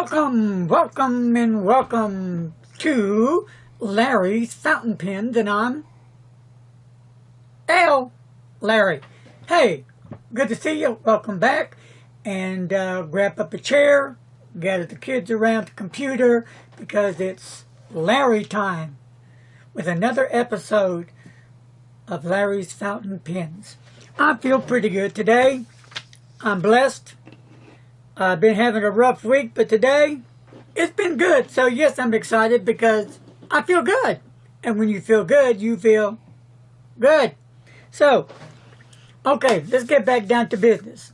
Welcome to Larry's Fountain Pens, and I'm Larry. Hey, good to see you. Welcome back. And grab up a chair, gather the kids around the computer, because it's Larry time with another episode of Larry's Fountain Pens. I feel pretty good today. I'm blessed. I've been having a rough week, but today it's been good. So yes, I'm excited because I feel good. And when you feel good, you feel good. So, okay, let's get back down to business.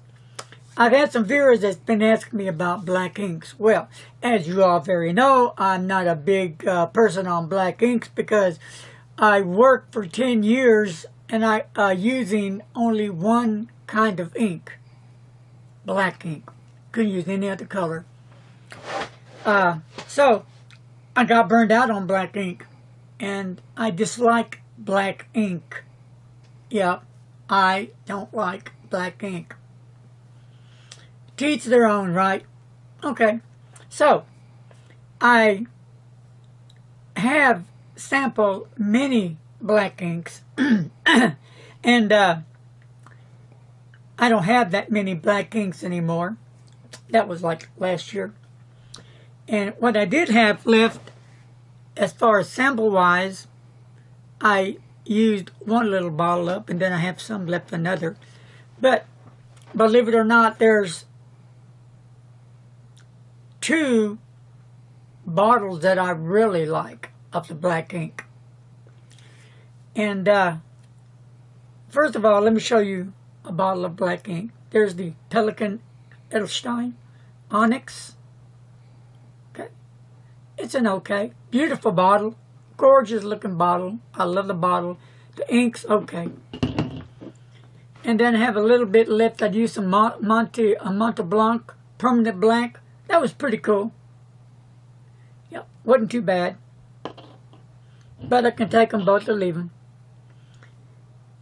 I've had some viewers that's been asking me about black inks. Well, as you all very know, I'm not a big person on black inks because I worked for 10 years and I using only one kind of ink, black ink. Couldn't use any other color. So I got burned out on black ink, and I dislike black ink. Yeah, I don't like black ink. To each their own, right? Okay, so I have sampled many black inks, and I don't have that many black inks anymore. That was like last year. And what I did have left, as far as sample-wise, I used one little bottle up, and then I have some left another. But believe it or not, there's 2 bottles that I really like of the black ink. And first of all, let me show you a bottle of black ink. There's the Pelikan Edielstein Onyx. Okay, it's an okay, beautiful bottle, gorgeous looking bottle. I love the bottle. The ink's okay. And then I have a little bit left. I'd use some Mont Blanc Permanent Black. That was pretty cool. Yep, wasn't too bad. But I can take them both or leave them.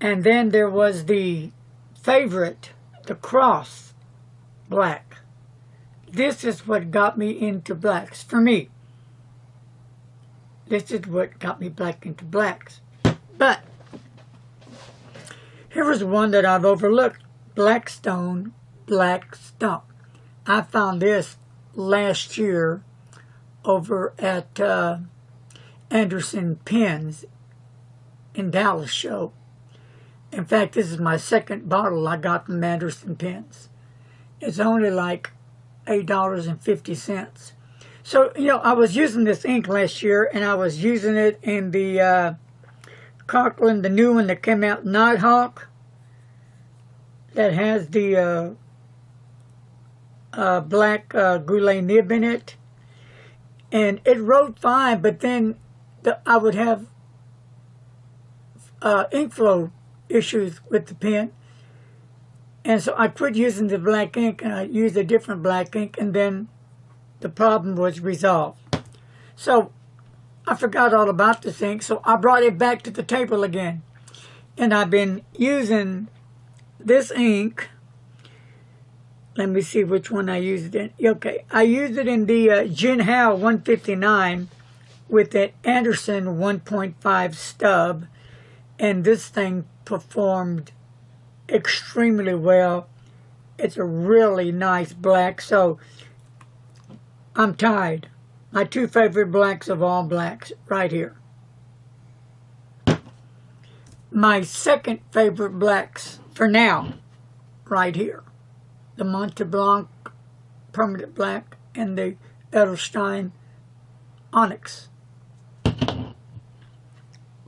And then there was the favorite, the Cross Black. This is what got me into blacks. For me, this is what got me back into blacks. But here was one that I've overlooked. Blackstone Black Stump. I found this last year over at Edison Pens in Dallas show. In fact, this is my second bottle I got from Edison Pens. It's only like $8.50. So, you know, I was using this ink last year, and I was using it in the Conklin, the new one that came out, Nighthawk, that has the black Goulet nib in it. And it wrote fine, but then I would have ink flow issues with the pen. And so I quit using the black ink, and I used a different black ink, and then the problem was resolved. So I forgot all about this ink, so I brought it back to the table again. And I've been using this ink. Let me see which one I used it in. Okay, I used it in the Jinhao 159 with that Anderson 1.5 stub, and this thing performed extremely well. It's a really nice black. So I'm tied. My 2 favorite blacks of all blacks right here. My second favorite blacks for now right here. The Mont Blanc Permanent Black and the Edielstein Onyx.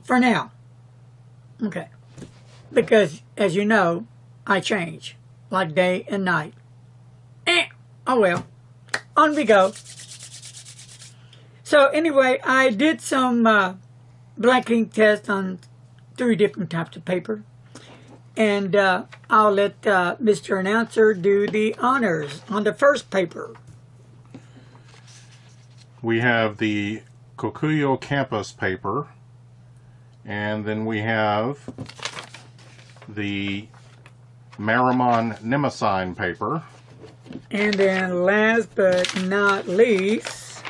For now. Okay. Because, as you know, I change, like day and night. Oh well, on we go. So anyway, I did some black ink tests on 3 different types of paper. And I'll let Mr. Announcer do the honors on the first paper. We have the Kokuyo Campus paper. And then we have the Mnemosyne paper. And then last but not least,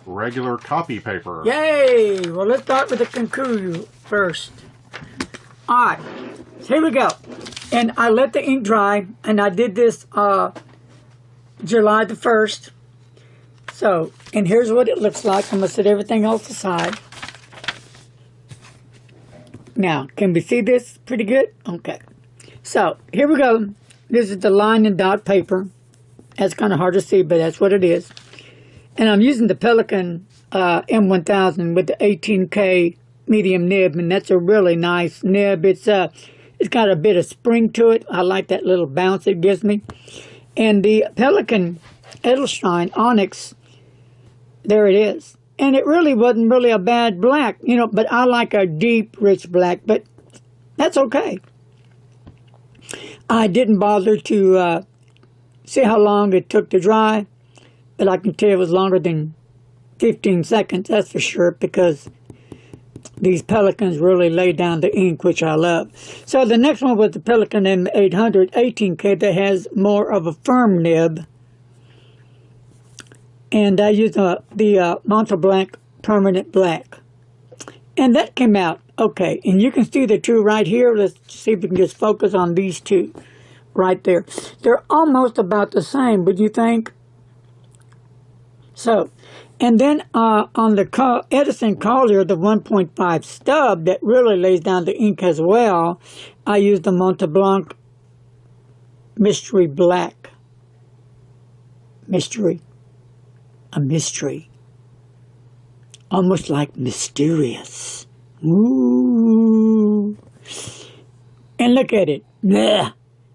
regular copy paper. yay! Well, let's start with the Kokuyo first. Alright, so here we go. And I let the ink dry, and I did this July the 1st. So, and here's what it looks like. I'm going to set everything else aside. Now, can we see this pretty good? Okay. So, here we go. This is the line and dot paper. That's kind of hard to see, but that's what it is. And I'm using the Pelikan M1000 with the 18K medium nib, and that's a really nice nib. It's got a bit of spring to it. I like that little bounce it gives me. And the Pelikan Edielstein Onyx, there it is. And it really wasn't really a bad black, you know, but I like a deep, rich black, but that's okay. I didn't bother to see how long it took to dry, but I can tell it was longer than 15 seconds, that's for sure, because these Pelikans really lay down the ink, which I love. So the next one was the Pelikan M800 18K that has more of a firm nib. And I used the Mont Blanc Permanent Black. And that came out okay. And you can see the two right here. Let's see if we can just focus on these two right there. They're almost about the same, would you think? So, and then on the Edison Collier, the 1.5 stub that really lays down the ink as well, I used the Mont Blanc Mystery Black. Mystery. A mystery. Almost like mysterious. Ooh. And look at it. Blech.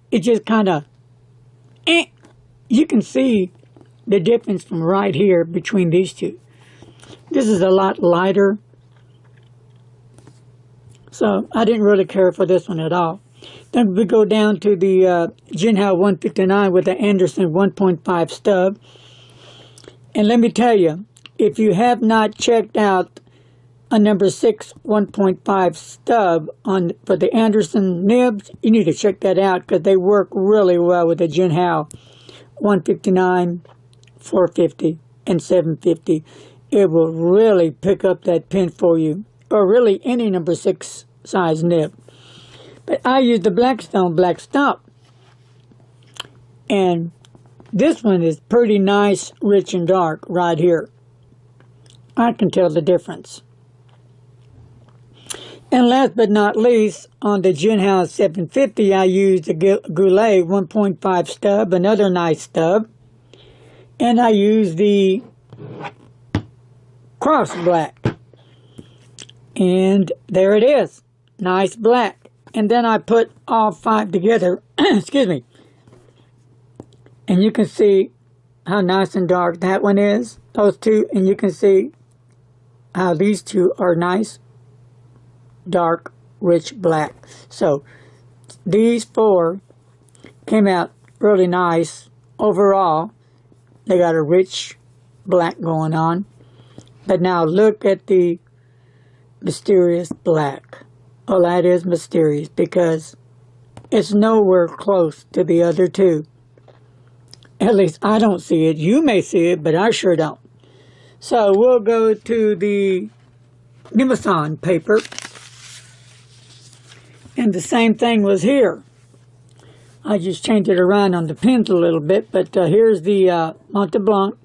It just kind of... You can see the difference from right here between these two. This is a lot lighter. So I didn't really care for this one at all. Then we go down to the Jinhao 159 with the Anderson 1.5 stub. And let me tell you, if you have not checked out a number 6 1.5 stub for the Anderson nibs, you need to check that out because they work really well with the Jinhao 159, 450, and 750. It will really pick up that pen for you, or really any number 6 size nib. But I use the Blackstone Black Stump. And this one is pretty nice, rich and dark right here. I can tell the difference. And last but not least, on the Jinhao 750, I used the Goulet 1.5 stub, another nice stub. And I used the Cross Black. And there it is. Nice black. And then I put all 5 together. Excuse me. And you can see how nice and dark that one is. Those two. And you can see how these two are nice, dark, rich black. So these 4 came out really nice overall. They got a rich black going on. But now look at the mysterious black. Oh, that is mysterious because it's nowhere close to the other two. At least I don't see it. You may see it, but I sure don't. So we'll go to the Mnemosyne paper. And the same thing was here. I just changed it around on the pens a little bit, but here's the Mont Blanc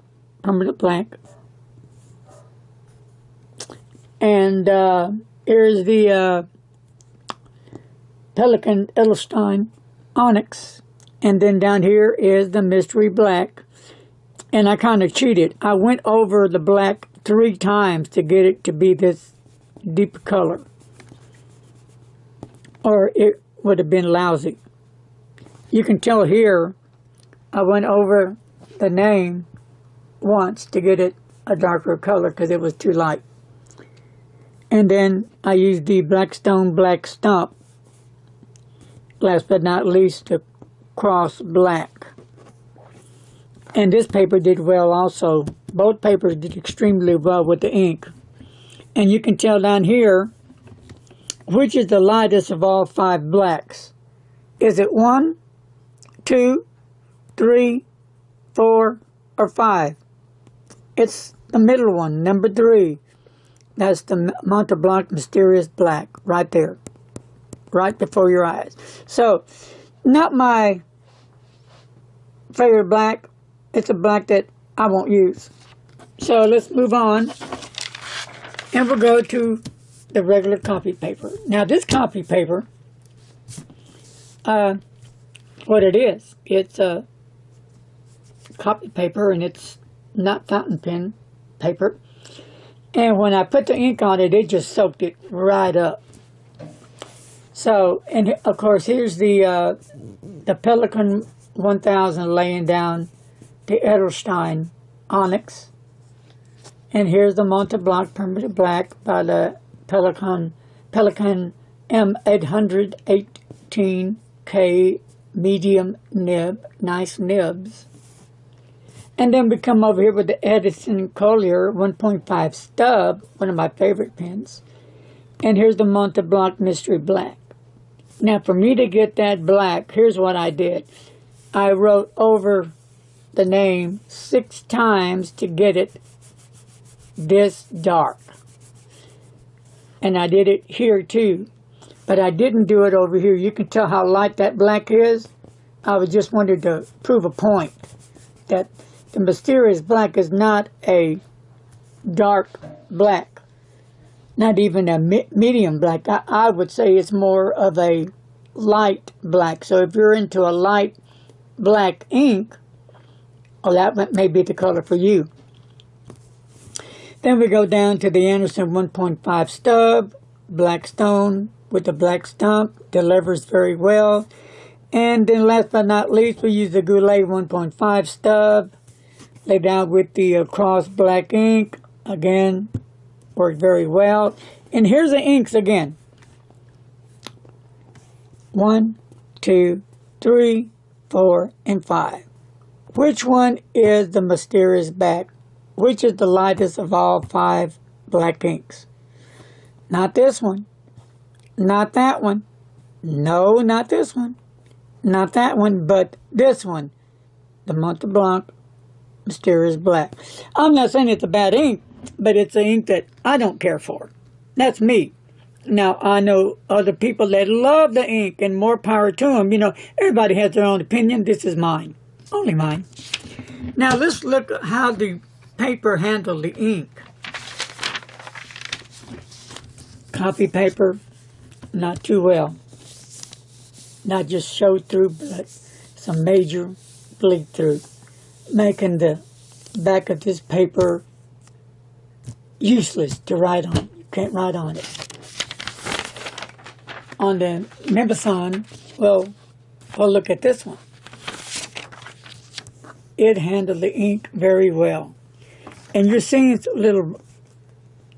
Permanent Black. And here's the Pelikan Edielstein Onyx. And then down here is the Mystery Black. And I kind of cheated. I went over the black 3 times to get it to be this deep color. Or it would have been lousy. You can tell here I went over the name once to get it a darker color because it was too light. And then I used the Blackstone Black Stump, last but not least, to cross black. And this paper did well also. Both papers did extremely well with the ink. And you can tell down here which is the lightest of all 5 blacks. Is it 1, 2, 3, 4, or 5. It's the middle one, number 3. That's the Mont Blanc Mystery Black, right there, right before your eyes. So, not my favorite black. It's a black that I won't use. So let's move on, and we'll go to the regular copy paper. Now this copy paper, what it is, it's a copy paper, and it's not fountain pen paper. And when I put the ink on it, it just soaked it right up. So, and of course, here's the Pelikan M1000 laying down the Edielstein Onyx. And here's the Mont Blanc Permanent Black by the Pelikan M800 18K medium nib, nice nibs. And then we come over here with the Edison Collier 1.5 stub, one of my favorite pens. And here's the Mont Blanc Mystery Black. Now for me to get that black, here's what I did. I wrote over the name 6 times to get it this dark. And I did it here too. But I didn't do it over here. You can tell how light that black is. I just wanted to prove a point that the Mysterious Black is not a dark black. Not even a medium black. I would say it's more of a light black. So if you're into a light black ink, well, that may be the color for you. Then we go down to the Anderson 1.5 stub, Blackstone with the black stump, delivers very well. And then last but not least, we use the Goulet 1.5 stub, lay down with the cross black ink, again, worked very well. And here's the inks again. 1, 2, 3, 4, and 5. Which one is the Mysterious Black? Which is the lightest of all 5 black inks? Not this one. Not that one. No, not this one. Not that one, but this one. The Mont Blanc Mysterious Black. I'm not saying it's a bad ink, but it's an ink that I don't care for. That's me. Now, I know other people that love the ink, and more power to them. You know, everybody has their own opinion. This is mine. Only mine. Now, let's look at how the paper handled the ink. Copy paper, not too well. Not just showed through, but some major bleed through, making the back of this paper useless to write on. You can't write on it. On the Mnemosyne, well, look at this one. It handled the ink very well. And you're seeing it's a little,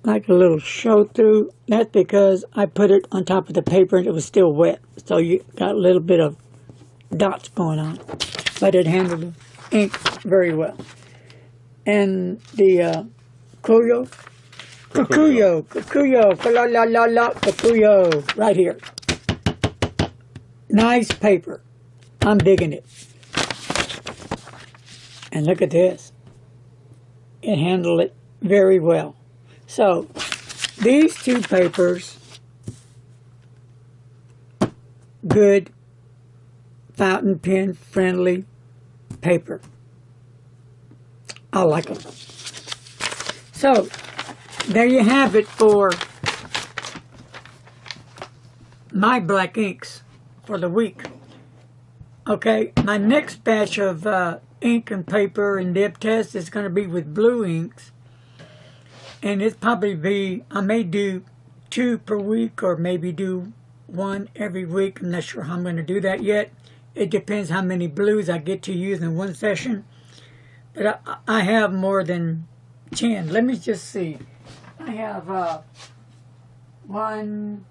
like a little show through. That's because I put it on top of the paper and it was still wet. So you got a little bit of dots going on. But it handled the ink very well. And the Kokuyo, right here. Nice paper. I'm digging it. And look at this. It handled it very well. So, these 2 papers, good fountain pen friendly paper. I like them. So, there you have it for my black inks for the week. Okay, my next batch of ink and paper and nib test is going to be with blue inks. And it's probably be, I may do 2 per week or maybe do 1 every week. I'm not sure how I'm going to do that yet. It depends how many blues I get to use in one session. But I have more than 10. Let me just see. I have 1,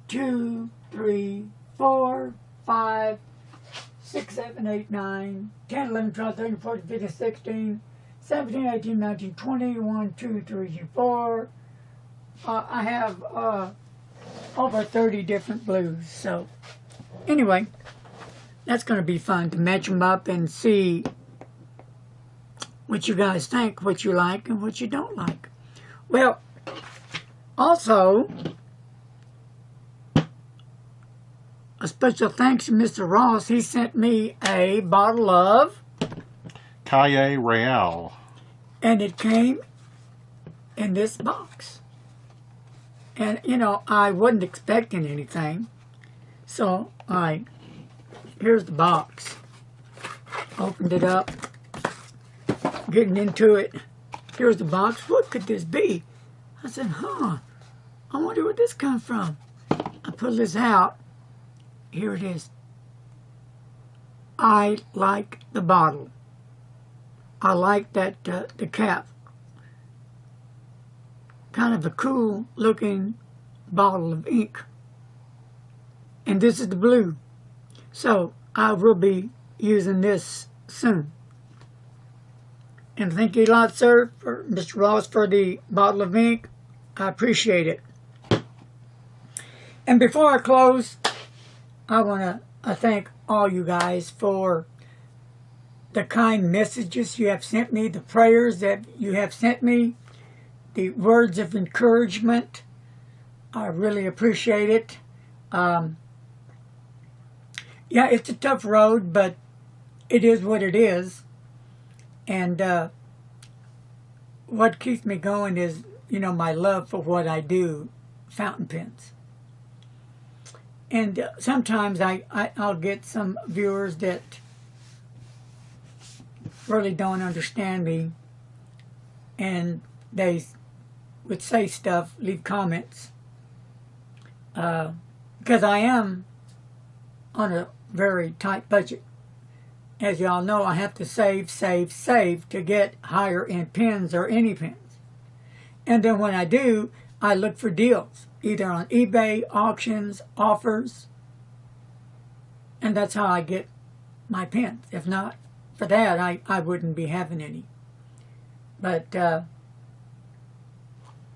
2, 3, 4, 5, 6, 7, 8, 9, 10, 11, 12, 13, 14, 15, 16, 17, 18, 19, 20, 1, 2, 3, 4. I have over 30 different blues. So, anyway, that's going to be fun to match them up and see what you guys think, what you like and what you don't like. Well, also, a special thanks to Mr. Ross. He sent me a bottle of Calle Real. And it came in this box. And, you know, I wasn't expecting anything. So, here's the box. Opened it up. Getting into it. Here's the box. What could this be? I said, I wonder where this comes from. I pull this out. Here it is. I like the bottle. I like that the cap. Kind of a cool looking bottle of ink. And this is the blue. So I will be using this soon. And thank you a lot, sir, for Mr. Ross, for the bottle of ink. I appreciate it. And before I close, I want to thank all you guys for the kind messages you have sent me, the prayers that you have sent me, the words of encouragement. I really appreciate it. Yeah, it's a tough road, but it is what it is. And what keeps me going is, you know, my love for what I do, fountain pens. And sometimes I'll get some viewers that really don't understand me, and they would say stuff, leave comments, because I am on a very tight budget. As y'all know, I have to save to get higher end pens or any pens. And then when I do, I look for deals, either on eBay, auctions, offers, and that's how I get my pens. If not for that, I wouldn't be having any. But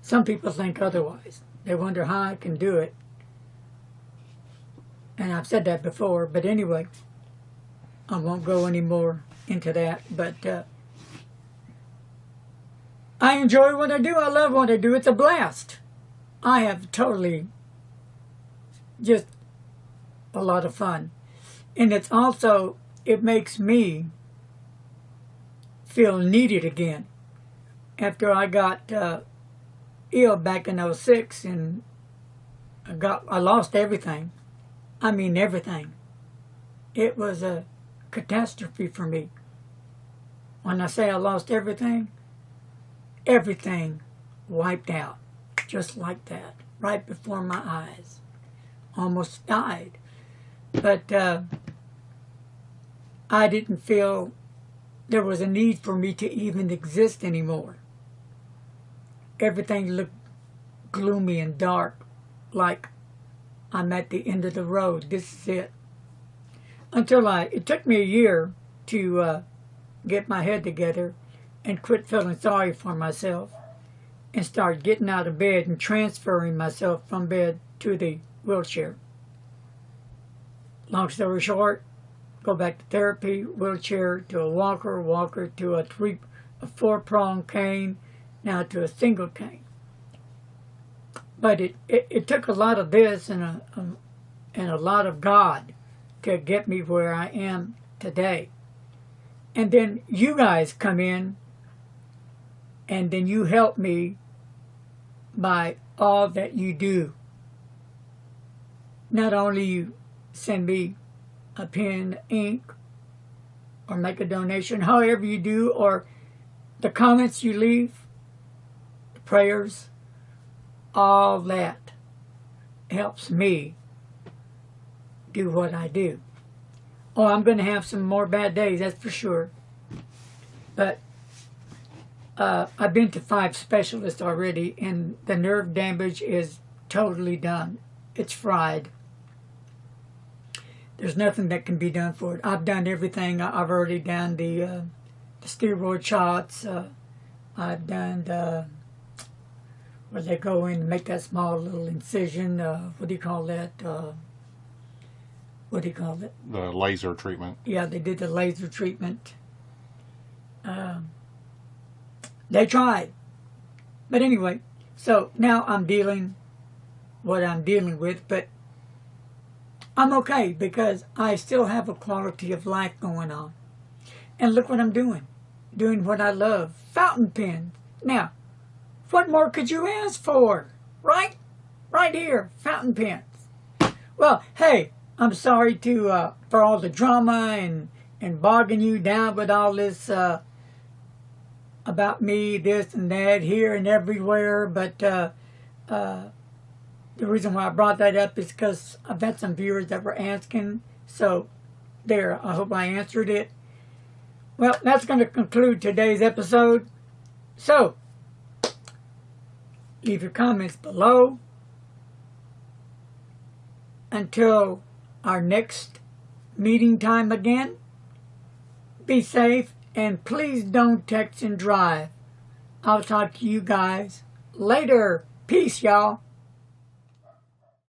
some people think otherwise. They wonder how I can do it. And I've said that before, but anyway, I won't go any more into that. But I enjoy what I do. I love what I do. It's a blast. I have totally just a lot of fun. And it's also, it makes me feel needed again. After I got ill back in '06 and I lost everything. I mean everything. It was a catastrophe for me. When I say I lost everything, everything wiped out. Just like that. Right before my eyes. Almost died. But I didn't feel there was a need for me to even exist anymore. Everything looked gloomy and dark, like I'm at the end of the road. This is it. Until it took me a year to get my head together and quit feeling sorry for myself and start getting out of bed and transferring myself from bed to the wheelchair. Long story short, go back to therapy, wheelchair to a walker, walker to a four-prong cane, now to a single cane. But it took a lot of this and a lot of God to get me where I am today. And then you guys come in, and then you help me by all that you do. Not only you send me a pen, ink, or make a donation, however you do, or the comments you leave, the prayers, all that helps me do what I do. Oh, I'm going to have some more bad days, that's for sure. But I've been to 5 specialists already, and the nerve damage is totally done. It's fried. There's nothing that can be done for it. I've done everything. I've already done the steroid shots. I've done the, where they go in and make that small little incision. What do you call that? what do you call it? The laser treatment. Yeah, they did the laser treatment. They tried. But anyway, so now I'm dealing what I'm dealing with, but I'm okay because I still have a quality of life going on. And look what I'm doing. Doing what I love. Fountain pens. Now, what more could you ask for? Right? Right here. Fountain pens. Well, hey, I'm sorry to for all the drama and bogging you down with all this about me, this and that, here and everywhere. But the reason why I brought that up is because I've had some viewers that were asking. So, there, I hope I answered it. Well, that's going to conclude today's episode. So, leave your comments below. Until our next meeting time again, be safe and please don't text and drive. I'll talk to you guys later. Peace, y'all.